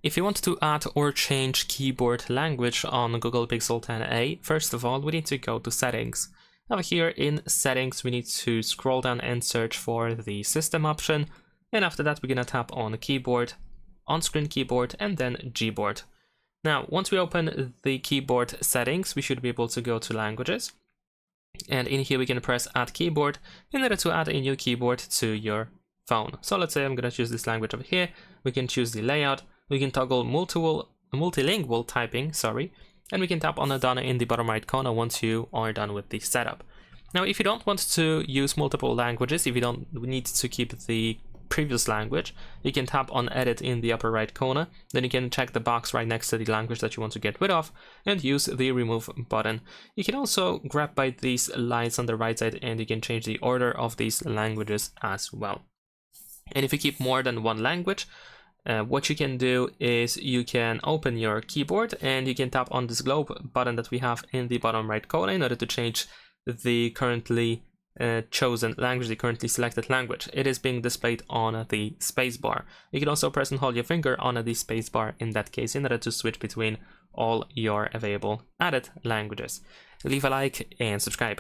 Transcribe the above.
If you want to add or change keyboard language on Google Pixel 10a, first of all, we need to go to Settings. Now here in Settings, we need to scroll down and search for the System option. And after that, we're going to tap on Keyboard, On-Screen Keyboard, and then Gboard. Now, once we open the keyboard settings, we should be able to go to Languages. And in here, we can press Add Keyboard in order to add a new keyboard to your phone. So let's say I'm going to choose this language over here. We can choose the layout. We can toggle multilingual typing, and we can tap on the done in the bottom right corner once you are done with the setup. Now, if you don't want to use multiple languages, if you don't need to keep the previous language, you can tap on Edit in the upper right corner. Then you can check the box right next to the language that you want to get rid of and use the Remove button. You can also grab by these lines on the right side and you can change the order of these languages as well. And if you keep more than one language, what you can do is you can open your keyboard and you can tap on this globe button that we have in the bottom right corner in order to change the currently chosen language, the currently selected language. It is being displayed on the spacebar. You can also press and hold your finger on the spacebar in that case in order to switch between all your available added languages. Leave a like and subscribe.